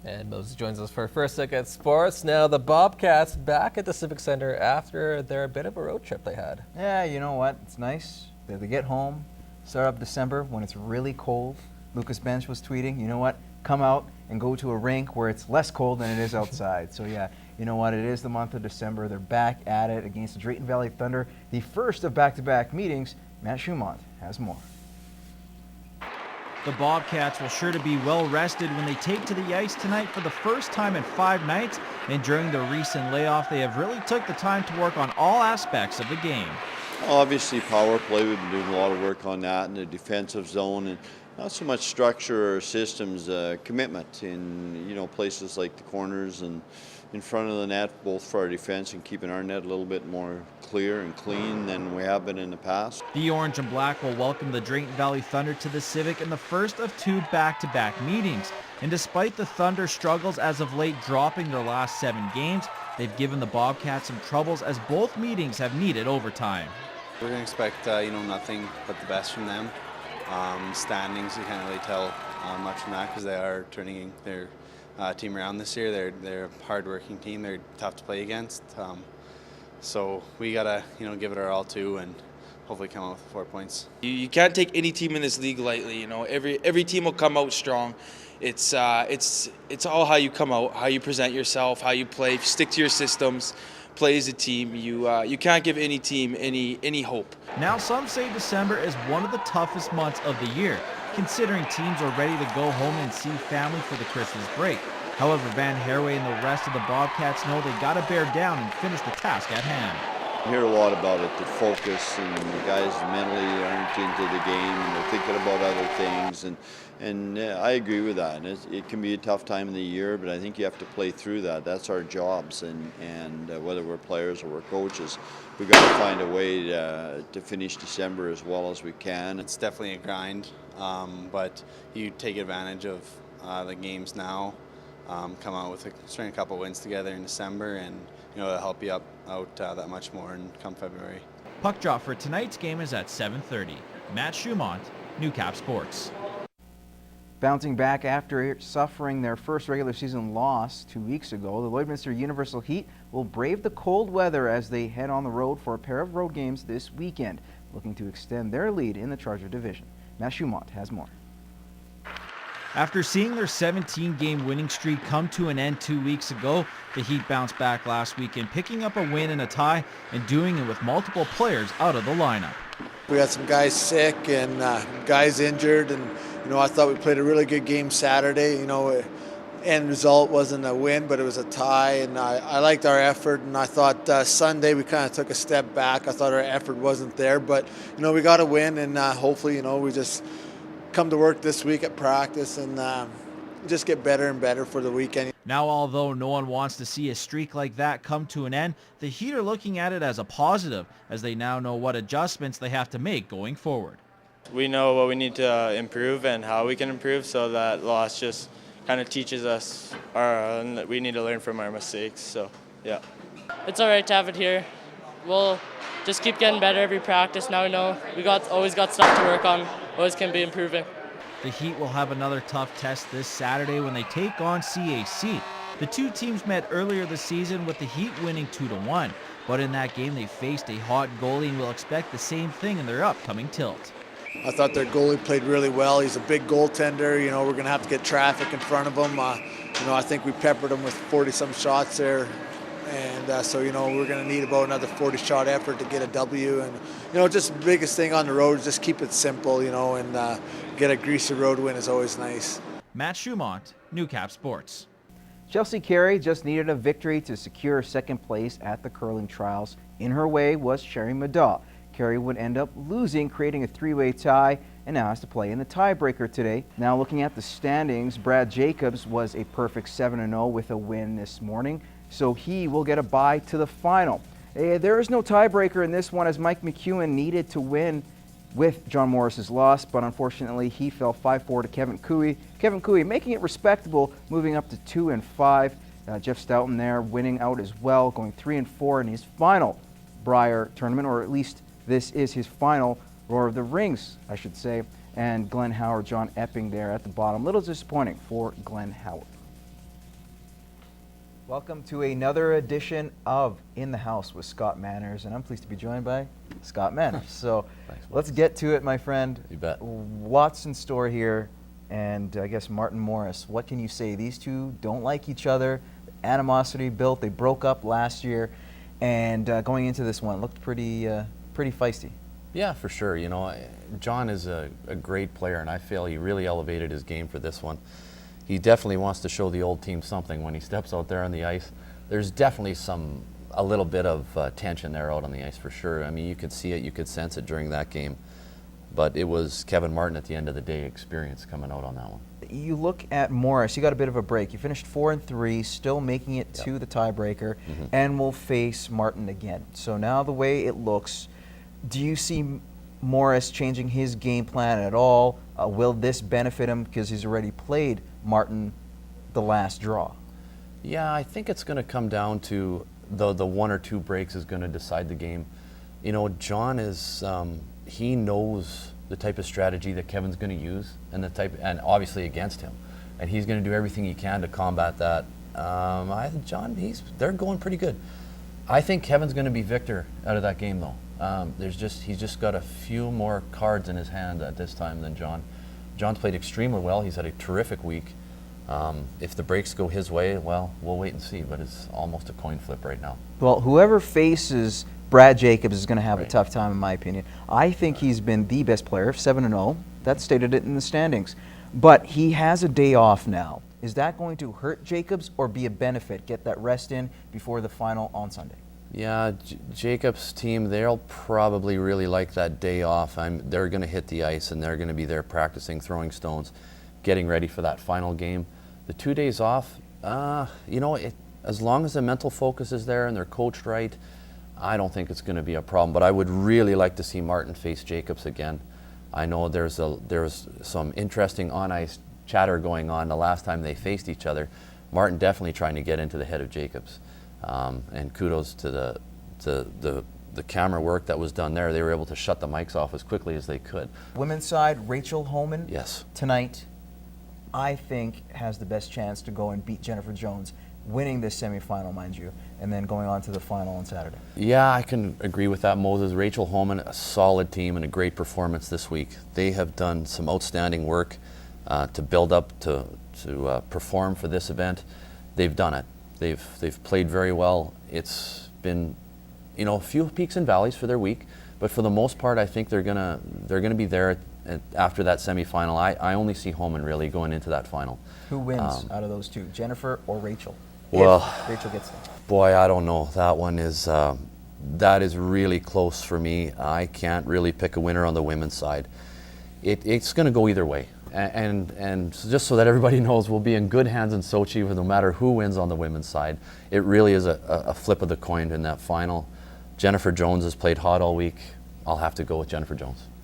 And Moses joins us for First Look at Sports. Now the Bobcats back at the Civic Center after their bit of a road trip they had. Yeah, you know what? It's nice that they get home, start up December when it's really cold. Lucas Bench was tweeting, you know what? Come out and go to a rink where it's less cold than it is outside. So yeah, you know what? It is the month of December. They're back at it against the Drayton Valley Thunder. The first of back-to-back meetings. Matt Schumont has more. The Bobcats will sure to be well rested when they take to the ice tonight for the first time in 5 nights, and during the recent layoff they have really took the time to work on all aspects of the game. Obviously power play, we've been doing a lot of work on that in the defensive zone, and not so much structure or systems, commitment in places like the corners and in front of the net, both for our defense and keeping our net a little bit more clear and clean than we have been in the past. The Orange and Black will welcome the Drayton Valley Thunder to the Civic in the first of 2 back-to-back meetings. And despite the Thunder struggles as of late dropping their last 7 games, they've given the Bobcats some troubles as both meetings have needed overtime. We're going to expect nothing but the best from them. Standings, you can't really tell much from that because they are turning their team around this year. They're a hard-working team. They're tough to play against. So we gotta give it our all too, and hopefully come out with 4 points. You can't take any team in this league lightly. Every team will come out strong. It's all how you come out, how you present yourself, how you play. If you stick to your systems, play as a team, you can't give any team any hope. Now some say December is one of the toughest months of the year, considering teams are ready to go home and see family for the Christmas break. However, Van Herway and the rest of the Bobcats know they got to bear down and finish the task at hand. I hear a lot about it, the focus, and the guys mentally aren't into the game and they're thinking about other things, and I agree with that. And it can be a tough time of the year, but I think you have to play through that. That's our jobs, and whether we're players or we're coaches, we've got to find a way to finish December as well as we can. It's definitely a grind, but you take advantage of the games now, come out with string a couple wins together in December, and it'll help you out that much more and come February. Puck drop for tonight's game is at 7:30. Matt Schumont, Newcap Sports. Bouncing back after suffering their first regular season loss 2 weeks ago, the Lloydminster Universal Heat will brave the cold weather as they head on the road for a pair of road games this weekend, looking to extend their lead in the Charger Division. Matt Schumont has more. After seeing their 17-game winning streak come to an end 2 weeks ago, the Heat bounced back last weekend, picking up a win and a tie, and doing it with multiple players out of the lineup. We had some guys sick and guys injured, and I thought we played a really good game Saturday. End result wasn't a win, but it was a tie, and I liked our effort. And I thought Sunday we kind of took a step back. I thought our effort wasn't there, but we got a win, and hopefully we just come to work this week at practice and just get better and better for the weekend. Now, although no one wants to see a streak like that come to an end, the Heat are looking at it as a positive, as they now know what adjustments they have to make going forward. We know what we need to improve and how we can improve, so that loss just kind of teaches us that we need to learn from our mistakes. So, yeah. It's all right to have it here. We'll just keep getting better every practice. Now we know we always got stuff to work on, always can be improving. The Heat will have another tough test this Saturday when they take on CAC. The two teams met earlier this season with the Heat winning 2-1, but in that game they faced a hot goalie and will expect the same thing in their upcoming tilt. I thought their goalie played really well. He's a big goaltender. We're going to have to get traffic in front of him. I think we peppered him with 40-some shots there. And so, we're going to need about another 40-shot effort to get a W. And, just the biggest thing on the road is just keep it simple, and get a greasy road win is always nice. Matt Schumont, Newcap Sports. Chelsea Carey just needed a victory to secure second place at the curling trials. In her way was Sherry Madaw. Carey would end up losing, creating a 3-way tie, and now has to play in the tiebreaker today. Now looking at the standings, Brad Jacobs was a perfect 7-0 with a win this morning, so he will get a bye to the final. There is no tiebreaker in this one, as Mike McEwen needed to win with John Morris's loss, but unfortunately he fell 5-4 to Kevin Cooey. Kevin Cooey making it respectable, moving up to 2-5. Jeff Stoughton there winning out as well, going 3-4 in his final Brier tournament, or at least this is his final Roar of the Rings, I should say. And Glenn Howard, John Epping there at the bottom. Little disappointing for Glenn Howard. Welcome to another edition of In the House with Scott Manners, and I'm pleased to be joined by Scott Manners. So let's get to it, my friend. You bet. Lots in store here, and I guess Martin Morris. What can you say? These two don't like each other. Animosity built. They broke up last year, and going into this one, looked pretty feisty. Yeah, for sure. You know, John is a great player, and I feel he really elevated his game for this one. He definitely wants to show the old team something when he steps out there on the ice. There's definitely a little bit of tension there out on the ice for sure. I mean, you could see it, you could sense it during that game. But it was Kevin Martin at the end of the day experience coming out on that one. You look at Morris, you got a bit of a break. You finished 4-3, still making it to the tiebreaker, and will face Martin again. So now the way it looks, do you see Morris changing his game plan at all? Will this benefit him because he's already played Martin the last draw? Yeah, I think it's going to come down to the one or two breaks is going to decide the game. You know, John is he knows the type of strategy that Kevin's going to use, and obviously against him, and he's going to do everything he can to combat that. John, they're going pretty good. I think Kevin's going to be victor out of that game, though. He's just got a few more cards in his hand at this time than John. John's played extremely well. He's had a terrific week. If the breaks go his way, well, we'll wait and see, but it's almost a coin flip right now. Well, whoever faces Brad Jacobs is going to have a tough time, in my opinion. I think he's been the best player, 7-0. That stated it in the standings. But he has a day off now. Is that going to hurt Jacobs or be a benefit? Get that rest in before the final on Sunday. Yeah, Jacob's team, they'll probably really like that day off. They're going to hit the ice, and they're going to be there practicing, throwing stones, getting ready for that final game. The 2 days off, you know, as long as the mental focus is there and they're coached right, I don't think it's going to be a problem. But I would really like to see Martin face Jacobs again. I know there's some interesting on-ice chatter going on the last time they faced each other. Martin definitely trying to get into the head of Jacobs. And kudos to the camera work that was done there. They were able to shut the mics off as quickly as they could. Women's side, Rachel Homan, yes, tonight, I think has the best chance to go and beat Jennifer Jones, winning this semifinal, mind you, and then going on to the final on Saturday. Yeah, I can agree with that, Moses. Rachel Homan, a solid team and a great performance this week. They have done some outstanding work to build up to perform for this event. They've done it. They've played very well. It's been, you know, a few peaks and valleys for their week, but for the most part, I think they're gonna be there after that semifinal. I only see Homan really going into that final. Who wins out of those two, Jennifer or Rachel? Well, if Rachel gets there. Boy, I don't know. That one is that is really close for me. I can't really pick a winner on the women's side. It's going to go either way. And just so that everybody knows, we'll be in good hands in Sochi no matter who wins on the women's side. It really is a flip of the coin in that final. Jennifer Jones has played hot all week. I'll have to go with Jennifer Jones.